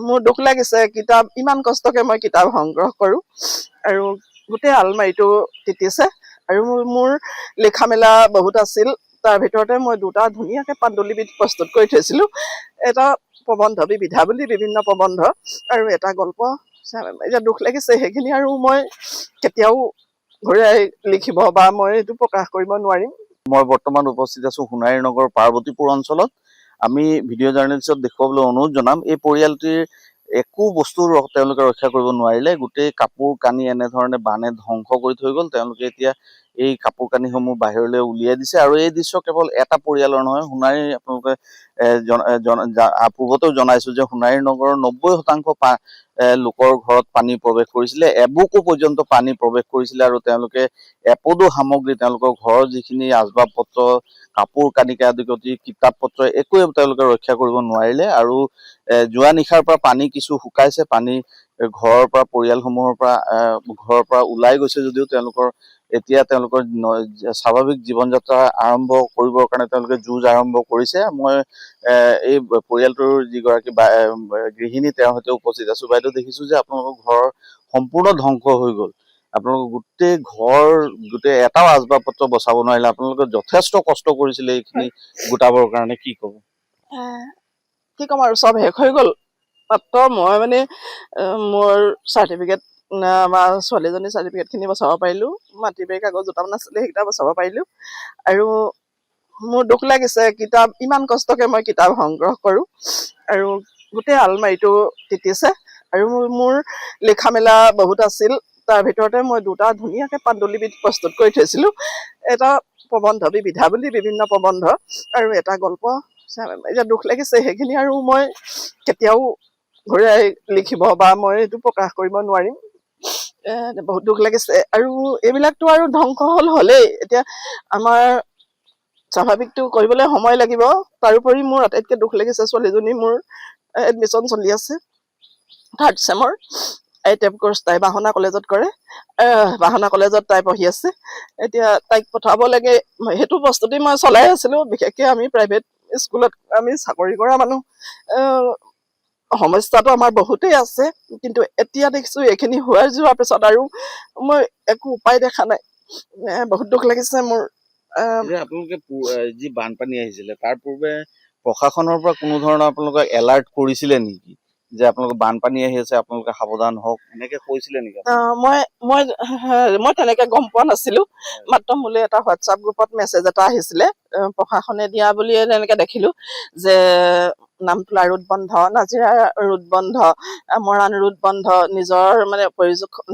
মোৰ দুখ লাগিছে। কিতাপ ইমান কষ্টকে মই কিতাপ সংগ্ৰহ কৰোঁ আৰু গোটেই আলমাৰিটো তিতিছে। আৰু মোৰ লিখা মেলা বহুত আছিল, তাৰ ভিতৰতে মই দুটা ধুনীয়াকৈ পাণ্ডুলিপি প্ৰস্তুত কৰি থৈছিলোঁ। এটা প্ৰবন্ধ বিবিধা বুলি বিভিন্ন প্ৰবন্ধ আৰু এটা গল্প। এতিয়া দুখ লাগিছে সেইখিনি, আৰু মই কেতিয়াও ঘূৰাই লিখিব বা মই এইটো প্ৰকাশ কৰিব নোৱাৰিম। মই বৰ্তমান উপস্থিত আছো সোণাৰী নগৰ পাৰ্বতীপুৰ অঞ্চলত। আমি ভিডিঅ' জাৰ্নেলিষ্টক দেখুৱাবলৈ অনুৰোধ জনাম, এই পৰিয়ালটিৰ একো বস্তু তেওঁলোকে ৰক্ষা কৰিব নোৱাৰিলে। গোটেই কাপোৰ কানি এনেধৰণে বানে ধ্বংস কৰি থৈ গ'ল। তেওঁলোকে এতিয়া এই কাপোৰ কানিসমূহ বাহিৰলৈ উলিয়াই দিছে। আৰু এই দৃশ্য কেৱল এটা পৰিয়ালৰ নহয়, সোণাৰী আপোনালোকে পূৰ্বতেও জনাইছো যে সোণাৰী নগৰৰ 90% লোকৰ ঘৰত পানী প্ৰৱেশ কৰিছিলে, এবুকু পৰ্যন্ত পানী প্ৰৱেশ কৰিছিলে। আৰু তেওঁলোকে এপদো সামগ্ৰী, তেওঁলোকৰ ঘৰৰ যিখিনি আচবাব পত্ৰ, কাপোৰ কানিকে আদি কৰি কিতাপ পত্ৰ একোৱে তেওঁলোকে ৰক্ষা কৰিব নোৱাৰিলে। আৰু যোৱা নিশাৰ পৰা পানী কিছু শুকাইছে, পানী ঘৰৰ পৰা পৰিয়ালসমূহৰ পৰা ঘৰৰ পৰা ওলাই গৈছে যদিও তেওঁলোকৰ স্বাভাৱিক জীৱন যাত্ৰা আৰম্ভ কৰিবৰ কাৰণে তেওঁলোকে যুঁজ আৰম্ভ কৰিছে। মই এই পৰিয়ালটোৰ যিগৰাকী গৃহিণী তেওঁৰ সৈতে উপস্থিত আছো। বাইদেউ, দেখিছো যে আপোনালোকৰ ঘৰ সম্পূৰ্ণ ধ্বংস হৈ গ'ল। আপোনালোকৰ গোটেই ঘৰ এটাও আচবাব পত্ৰ বচাব নোৱাৰিলে। আপোনালোকে যথেষ্ট কষ্ট কৰিছিলে এইখিনি গোটাবৰ কাৰণে, কি ক'ব? কি ক'ম আৰু, চব শেষ হৈ গ'ল। মাত্ৰ মই মানে মোৰ চাৰ্টিফিকেট বা ছোৱালীজনীৰ চাৰ্টিফিকেটখিনি বচাব পাৰিলোঁ। মাটি বাৰী কাগজ দুটামান আছিলে, সেইকেইটা বচাব পাৰিলোঁ। আৰু মোৰ দুখ লাগিছে। কিতাপ ইমান কষ্টকে মই কিতাপ সংগ্ৰহ কৰোঁ আৰু গোটেই আলমাৰিটো তিতিছে। আৰু মোৰ লিখা মেলা বহুত আছিল, তাৰ ভিতৰতে মই দুটা ধুনীয়াকৈ পাণ্ডুলিপি প্ৰস্তুত কৰি থৈছিলোঁ। এটা প্ৰবন্ধ বিবিধা বুলি বিভিন্ন প্ৰবন্ধ আৰু এটা গল্প। এতিয়া দুখ লাগিছে সেইখিনি, আৰু মই কেতিয়াও ঘূৰাই লিখিব বা মই এইটো প্ৰকাশ কৰিব নোৱাৰিম। বহুত দুখ লাগিছে। আৰু এইবিলাকতো আৰু ধ্বংস হ'লেই, এতিয়া আমাৰ স্বাভাৱিকটো কৰিবলৈ সময় লাগিব। তাৰোপৰি মোৰ আটাইতকৈ দুখ লাগিছে, ছোৱালীজনী মোৰ এডমিশ্যন চলি আছে 3rd চেমৰ ITEP কোৰ্চ। তাই বাহনা কলেজত কৰে, বাহনা কলেজত তাই পঢ়ি আছে। এতিয়া তাইক পঠাব লাগে, সেইটো প্ৰস্তুতি মই চলাই আছিলোঁ। বিশেষকৈ আমি প্ৰাইভেট স্কুলত আমি চাকৰি কৰা মানুহ, সমস্যাটো আমাৰ বহুতেই আছে। কিন্তু এতিয়া দেখিছোঁ এইখিনি হোৱাই যোৱাৰ পিছত আৰু মই একো উপায় দেখা নাই। বহুত দুখ লাগিছে মোৰ। আপোনালোকে যি বানপানী আহিছিলে তাৰ পূৰ্বে প্ৰশাসনৰ পৰা কোনো ধৰণৰ আপোনালোকক এলাৰ্ট কৰিছিলে নেকি, যে আপোনালোকৰ বানপানী আহি আছে, আপোনালোকে সাৱধান হওক, এনেকে কৈছিলে নেকি? মই তেনেকে গম পোৱা নাছিলো। মাত্ৰ মোলৈ এটা হোৱাটছআপ গ্ৰুপত মেছেজ এটা আহিছিলে, প্ৰশাসনে দিয়া বুলিয়ে তেনেকে দেখিলো যে নামতোলা ৰোড বন্ধ, নাজিৰা ৰোড বন্ধ, মৰাণ ৰোড বন্ধ, নিজৰ মানে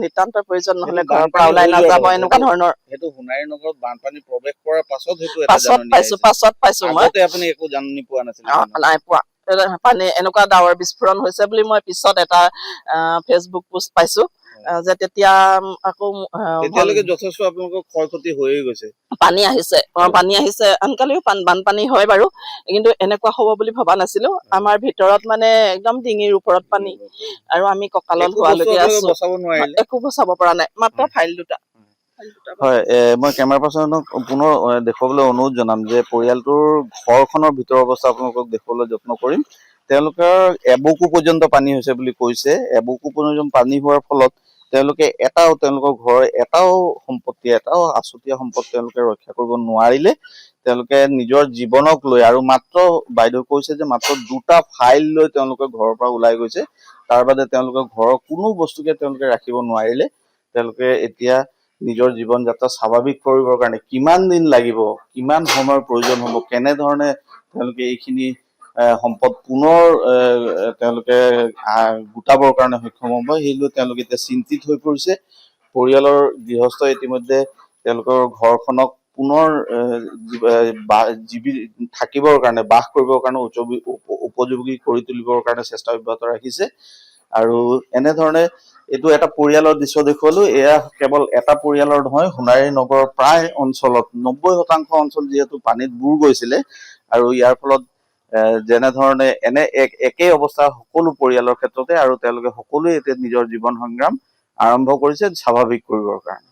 নিতান্ত প্ৰয়োজন নহলে ঘৰৰ পৰা ওলাই নাযাব, এনেকুৱা ধৰণৰ। সেইটো সোণাৰী নগৰত বানপানী প্ৰৱেশ কৰাৰ পাছত পাইছো মই। আপুনি একো জাননী পোৱা নাছিলে? নাই পোৱা। পানী এনেকুৱা ডাৱৰ বিস্ফোৰণ হৈছে বুলি মই পিছত এটা ফেচবুক পোষ্ট পাইছো, যে তেতিয়া আকৌ তেতিয়ালৈকে যথেষ্ট আপোনালোকৰ ক্ষয় ক্ষতি হৈয়ে গৈছে। পানী আহিছে আনকালেও বানপানী হয় বাৰু, কিন্তু এনেকুৱা হ'ব বুলি ভবা নাছিলো। আমাৰ ভিতৰত মানে একদম ডিঙিৰ ওপৰত পানী, আৰু আমি কঁকালত হোৱালৈকে আছো, একো বচাব পৰা নাই, মাত্ৰ ফাইল দুটা। হয়, মই কেমেৰা পাৰ্চনক পুনৰ দেখুৱাবলৈ অনুৰোধ জনাম যে পৰিয়ালটোৰ ঘৰখনৰ ভিতৰৰ অৱস্থা আপোনালোকক দেখুৱাবলৈ যত্ন কৰিম। তেওঁলোকৰ এবুকু পৰ্যন্ত পানী হৈছে বুলি কৈছে। এবুকু পৰ্যন্ত পানী হোৱাৰ ফলত তেওঁলোকে তেওঁলোকৰ ঘৰৰ এটাও সম্পত্তি, এটাও আছুতীয়া সম্পত্তি তেওঁলোকে ৰক্ষা কৰিব নোৱাৰিলে। তেওঁলোকে নিজৰ জীৱনক লৈ, আৰু মাত্ৰ বাইদেউ কৈছে যে মাত্ৰ দুটা ফাইল লৈ তেওঁলোকে ঘৰৰ পৰা ওলাই গৈছে। তাৰ বাদে তেওঁলোকৰ ঘৰৰ কোনো বস্তুকে তেওঁলোকে ৰাখিব নোৱাৰিলে। তেওঁলোকে এতিয়া নিজৰ জীৱন যাত্ৰা স্বাভাৱিক কৰিবৰ কাৰণে কিমান দিন লাগিব, কিমান সময়ৰ প্ৰয়োজন হ'ব, কেনেধৰণে তেওঁলোকে এইখিনি সম্পদ পুনৰ তেওঁলোকে গোটাবৰ কাৰণে সক্ষম হ'ব, সেই লৈ তেওঁলোকে এতিয়া চিন্তিত হৈ পৰিছে। পৰিয়ালৰ গৃহস্থই ইতিমধ্যে তেওঁলোকৰ ঘৰখনক পুনৰ থাকিবৰ কাৰণে, বাস কৰিবৰ কাৰণে উপযোগী কৰি তুলিবৰ কাৰণে চেষ্টা অব্যাহত ৰাখিছে। আৰু এনেধৰণে এইটো এটা পৰিয়ালৰ দৃশ্য দেখুৱালো। এয়া কেৱল এটা পৰিয়ালৰ নহয়, সোণাৰী নগৰৰ প্ৰায় অঞ্চলত 90% অঞ্চল যিহেতু পানীত বুৰ গৈছিলে, আৰু ইয়াৰ ফলত যেনেধৰণে একেই অৱস্থা সকলো পৰিয়ালৰ ক্ষেত্ৰতে, আৰু তেওঁলোকে সকলোৱে এতিয়া নিজৰ জীৱন সংগ্ৰাম আৰম্ভ কৰিছে স্বাভাৱিক কৰিবৰ কাৰণে।